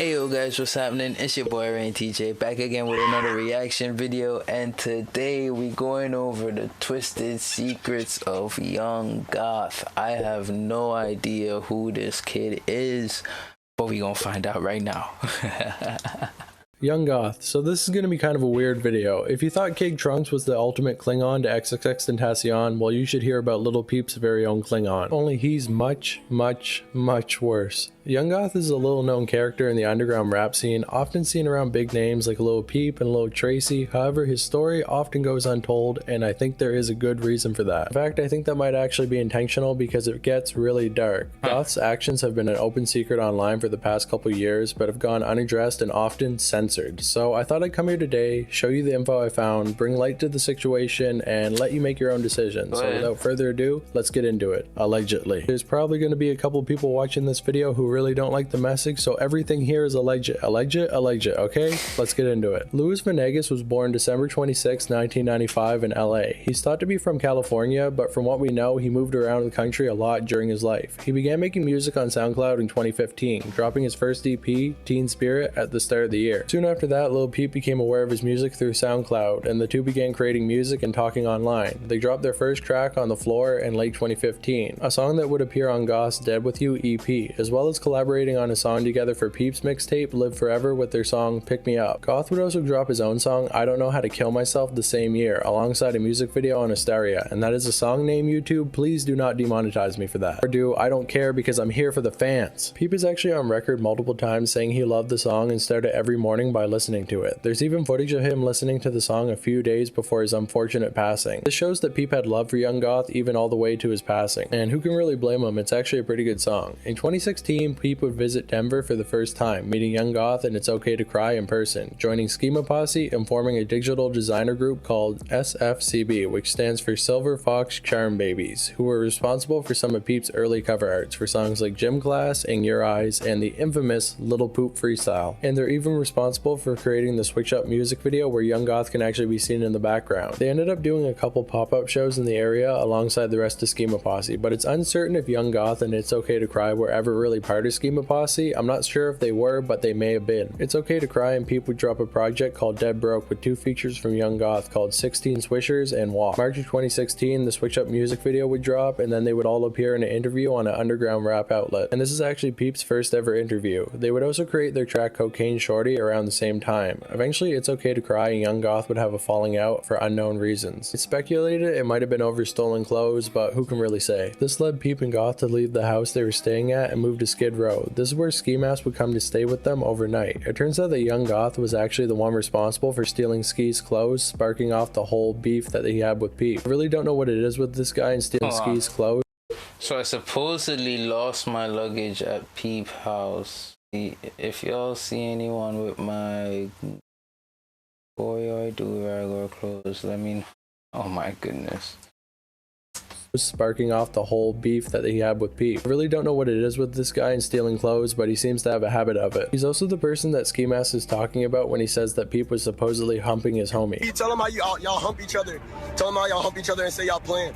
Hey yo guys, what's happening? It's your boy Araine TJ back again with another reaction video, and today we going over the twisted secrets of Young Goth. I have no idea who this kid is, but we gonna find out right now. Young Goth. So this is going to be kind of a weird video. If you thought Kid Trunks was the ultimate Klingon to XXXTentacion, well, you should hear about Little Peep's very own Klingon. Only he's much worse. Young Goth is a little known character in the underground rap scene, often seen around big names like Lil Peep and Lil Tracy. However, his story often goes untold, and I think there is a good reason for that. In fact, I think that might actually be intentional because it gets really dark. Goth's actions have been an open secret online for the past couple years, but have gone unaddressed and often censored. So I thought I'd come here today, show you the info I found, bring light to the situation, and let you make your own decisions. So without further ado, let's get into it. Allegedly. There's probably going to be a couple people watching this video who really don't like the message, so everything here is alleged, okay? Let's get into it. Louis Venegas was born December 26, 1995 in LA. He's thought to be from California, but from what we know, he moved around the country a lot during his life. He began making music on SoundCloud in 2015, dropping his first EP, Teen Spirit, at the start of the year. Soon after that, Lil Peep became aware of his music through SoundCloud, and the two began creating music and talking online. They dropped their first track, On the Floor, in late 2015, a song that would appear on Goth's Dead With You EP, as well as collaborating on a song together for Peep's mixtape Live Forever with their song Pick Me Up. Goth would also drop his own song I Don't Know How to Kill Myself the same year, alongside a music video on Asteria, and that is a song name YouTube. Please do not demonetize me for that. Or do, I don't care because I'm here for the fans. Peep is actually on record multiple times saying he loved the song and started every morning by listening to it. There's even footage of him listening to the song a few days before his unfortunate passing. This shows that Peep had love for Young Goth even all the way to his passing, and who can really blame him? It's actually a pretty good song. In 2016, Peep would visit Denver for the first time, meeting Young Goth and It's Okay to Cry in person, joining Schema Posse and forming a digital designer group called SFCB, which stands for Silver Fox Charm Babies, who were responsible for some of Peep's early cover arts for songs like Gym Class, In Your Eyes, and the infamous Little Poop Freestyle. And they're even responsible for creating the Switch Up music video where Young Goth can actually be seen in the background. They ended up doing a couple pop-up shows in the area alongside the rest of Schema Posse, but it's uncertain if Young Goth and It's Okay to Cry were ever really part of Schema Posse. I'm not sure if they were, but they may have been. It's Okay to Cry and Peep would drop a project called Dead Broke with two features from Young Goth called 16 Swishers and Walk. March of 2016, the Switch Up music video would drop, and then they would all appear in an interview on an underground rap outlet. And this is actually Peep's first ever interview. They would also create their track Cocaine Shorty around the same time. Eventually, It's Okay to Cry and Young Goth would have a falling out for unknown reasons. It's speculated it might have been over stolen clothes, but who can really say? This led Peep and Goth to leave the house they were staying at and move to Skid Row. This is where Ski Mask would come to stay with them overnight. It turns out that Young Goth was actually the one responsible for stealing Ski's clothes, sparking off the whole beef that he had with Peep. I really don't know what it is with this guy and stealing Ski's clothes. So I supposedly lost my luggage at Peep House. If y'all see anyone with my boy or do-rag or clothes, let me know. Oh my goodness. Sparking off the whole beef that he had with Peep. I really don't know what it is with this guy and stealing clothes, but he seems to have a habit of it. He's also the person that Ski Mask is talking about when he says that Peep was supposedly humping his homie. You tell him how y'all hump each other. Tell him how y'all hump each other and say y'all playing.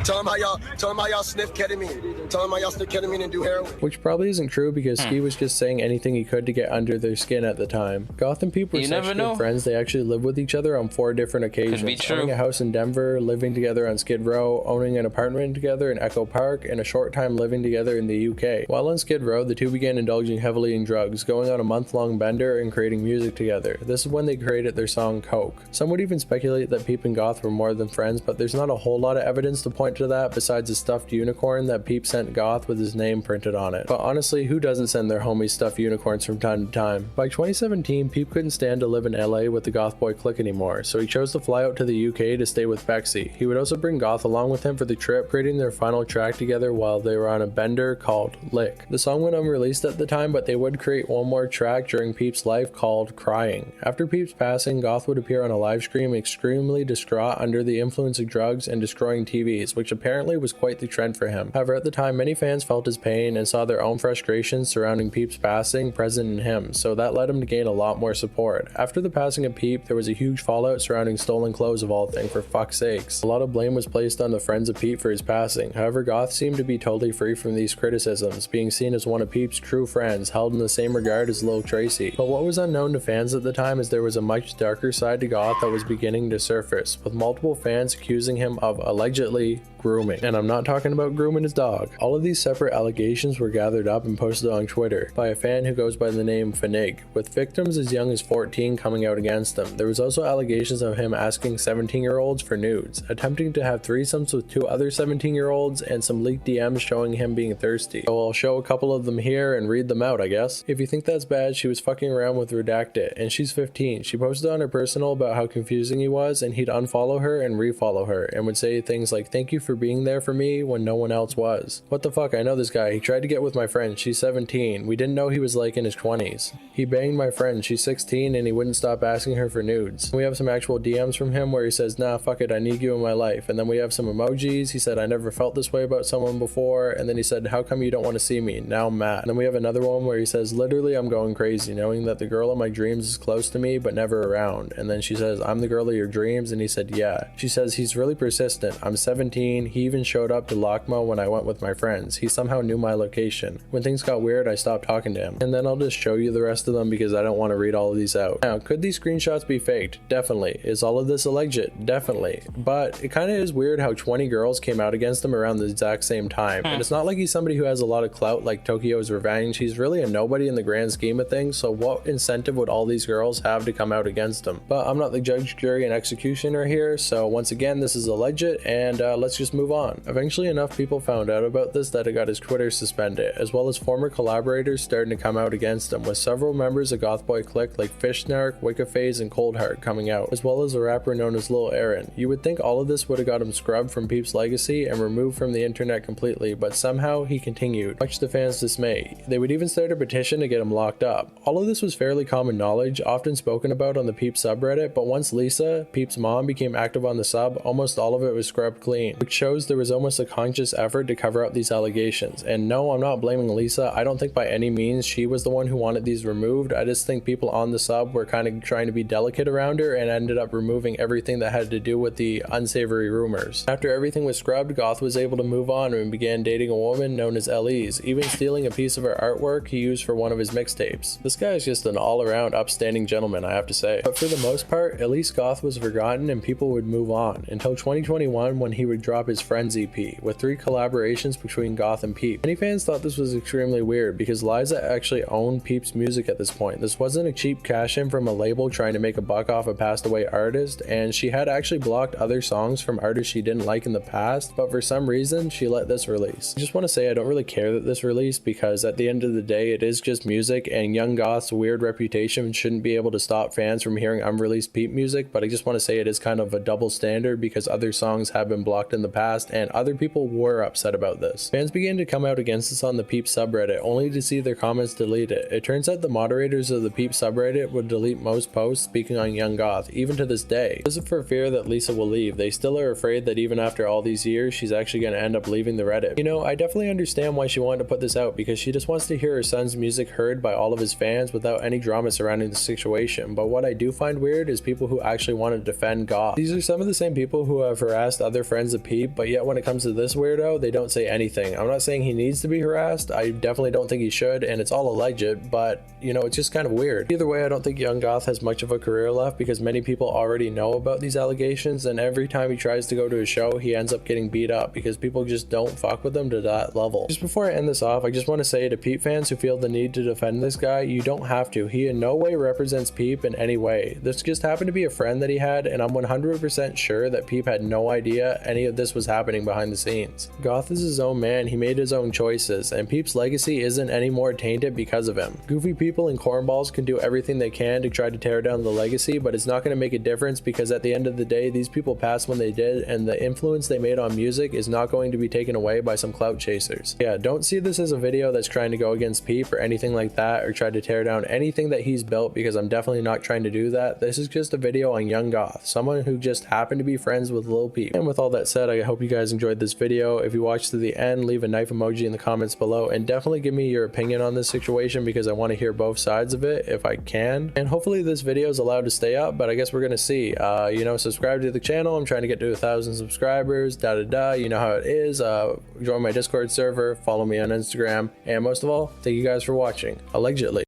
Tell him how y'all sniff ketamine. Tell him how y'all sniff ketamine and do heroin. Which probably isn't true because Ski was just saying anything he could to get under their skin at the time. Goth and Peep were such good friends, they actually lived with each other on 4 different occasions. Owning a house in Denver, living together on Skid Row, owning an apartment together in Echo Park, and a short time living together in the UK. While on Skid Row, the two began indulging heavily in drugs, going on a month-long bender and creating music together. This is when they created their song Coke. Some would even speculate that Peep and Goth were more than friends, but there's not a whole lot of evidence to point to that besides a stuffed unicorn that Peep sent Goth with his name printed on it. But honestly, who doesn't send their homies stuffed unicorns from time to time? By 2017, Peep couldn't stand to live in LA with the Goth boy clique anymore, so he chose to fly out to the UK to stay with Bexy. He would also bring Goth along with him for the trip, creating their final track together while they were on a bender called Lick. The song went unreleased at the time, but they would create one more track during Peep's life called Crying. After Peep's passing, Goth would appear on a live stream extremely distraught under the influence of drugs and destroying TV TVs, which apparently was quite the trend for him. However, at the time, many fans felt his pain and saw their own frustrations surrounding Peep's passing present in him, so that led him to gain a lot more support. After the passing of Peep, there was a huge fallout surrounding stolen clothes of all things, for fuck's sakes. A lot of blame was placed on the friends of Peep for his passing. However, Goth seemed to be totally free from these criticisms, being seen as one of Peep's true friends, held in the same regard as Lil Tracy. But what was unknown to fans at the time is there was a much darker side to Goth that was beginning to surface, with multiple fans accusing him of allegedly grooming. And I'm not talking about grooming his dog. All of these separate allegations were gathered up and posted on Twitter by a fan who goes by the name Fanig, with victims as young as 14 coming out against him. There was also allegations of him asking 17-year-olds for nudes, attempting to have threesomes with 2 other 17-year-olds, and some leaked DMs showing him being thirsty. So I'll show a couple of them here and read them out, I guess. If you think that's bad, she was fucking around with Redacted, and she's 15. She posted on her personal about how confusing he was, and he'd unfollow her and refollow her, and would say things like, "Thank you for being there for me when no one else was." What the fuck, I know this guy. He tried to get with my friend. She's 17. We didn't know he was like in his 20s. He banged my friend. She's 16, and he wouldn't stop asking her for nudes. We have some actual DMs from him where he says, "Nah, fuck it, I need you in my life." And then we have some emojis. He said, "I never felt this way about someone before." And then he said, "How come you don't want to see me? Now I'm mad." And then we have another one where he says, "Literally, I'm going crazy, knowing that the girl of my dreams is close to me, but never around." And then she says, "I'm the girl of your dreams." And he said, "Yeah." She says, "He's really persistent. I'm 17. He even showed up to Lockmo when I went with my friends. He somehow knew my location. When things got weird, I stopped talking to him." And then I'll just show you the rest of them because I don't want to read all of these out. Now, could these screenshots be faked? Definitely. Is all of this alleged? Definitely. But it kind of is weird how 20 girls came out against him around the exact same time. And it's not like he's somebody who has a lot of clout like Tokyo's Revenge. He's really a nobody in the grand scheme of things, so what incentive would all these girls have to come out against him? But I'm not the judge, jury, and executioner here, so once again, this is alleged, and let's just move on. Eventually, enough people found out about this that it got his Twitter suspended, as well as former collaborators starting to come out against him, with several members of Goth Boy Clique like Fishnark, Wiccaphase, and Coldheart coming out, as well as a rapper known as Lil Araine. You would think all of this would have got him scrubbed from Peep's legacy and removed from the internet completely, but somehow he continued, much to fans' dismay. They would even start a petition to get him locked up. All of this was fairly common knowledge, often spoken about on the Peep subreddit, but once Lisa, Peep's mom, became active on the sub, almost all of it was scrubbed clean, which shows there was almost a conscious effort to cover up these allegations. And no, I'm not blaming Lisa. I don't think by any means she was the one who wanted these removed. I just think people on the sub were kind of trying to be delicate around her and ended up removing everything that had to do with the unsavory rumors. After everything was scrubbed, Goth was able to move on and began dating a woman known as Elise, even stealing a piece of her artwork he used for one of his mixtapes. This guy is just an all-around upstanding gentleman, I have to say. But for the most part, at least Goth was forgotten and people would move on, until 2021 when he would drop his Friends EP, with 3 collaborations between Goth and Peep. Many fans thought this was extremely weird because Liza actually owned Peep's music at this point. This wasn't a cheap cash-in from a label trying to make a buck off a passed away artist, and she had actually blocked other songs from artists she didn't like in the past, but for some reason she let this release. I just want to say I don't really care that this released, because at the end of the day it is just music, and Young Goth's weird reputation shouldn't be able to stop fans from hearing unreleased Peep music. But I just want to say it is kind of a double standard because other songs have been blocked in the past and other people were upset about this. Fans began to come out against this on the Peep subreddit only to see their comments deleted. It turns out the moderators of the Peep subreddit would delete most posts speaking on Young Goth, even to this day. This is for fear that Lisa will leave. They still are afraid that even after all these years she's actually going to end up leaving the Reddit. You know, I definitely understand why she wanted to put this out, because she just wants to hear her son's music heard by all of his fans without any drama surrounding the situation. But what I do find weird is people who actually want to defend Goth. These are some of the same people who have harassed other friends of Peep, but yet when it comes to this weirdo, they don't say anything. I'm not saying he needs to be harassed. I definitely don't think he should, and it's all alleged, but you know, it's just kind of weird. Either way, I don't think Young Goth has much of a career left because many people already know about these allegations, and every time he tries to go to a show, he ends up getting beat up because people just don't fuck with him to that level. Just before I end this off, I just want to say to Peep fans who feel the need to defend this guy, you don't have to. He in no way represents Peep in any way. This just happened to be a friend that he had, and I'm 100% sure that Peep had no idea any of this was happening behind the scenes. Goth is his own man, he made his own choices, and Peep's legacy isn't any more tainted because of him. Goofy people and cornballs can do everything they can to try to tear down the legacy, but it's not going to make a difference because at the end of the day, these people passed when they did, and the influence they made on music is not going to be taken away by some clout chasers. Yeah, don't see this as a video that's trying to go against Peep or anything like that, or try to tear down anything that he's built, because I'm definitely not trying to do that. This is just a video on Young Goth, someone who just happened to be friends with Lil Peep. And with all that said, I I hope you guys enjoyed this video. If you watched to the end, leave a knife emoji in the comments below, and definitely give me your opinion on this situation because I want to hear both sides of it if I can. And hopefully this video is allowed to stay up, but I guess we're gonna see. You know, subscribe to the channel. I'm trying to get to 1,000 subscribers. You know how it is. Join my Discord server, follow me on Instagram, and most of all, thank you guys for watching. Allegedly.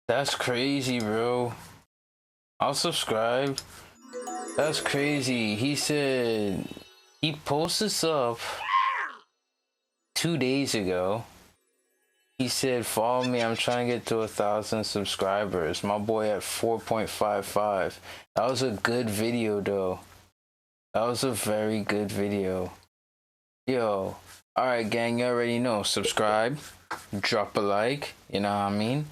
That's crazy, bro. I'll subscribe. That's crazy. He said he posted this up 2 days ago. He said, follow me. I'm trying to get to 1,000 subscribers. My boy at 4.55. That was a good video, though. That was a very good video. Yo. Alright, gang. You already know. Subscribe. Drop a like. You know what I mean?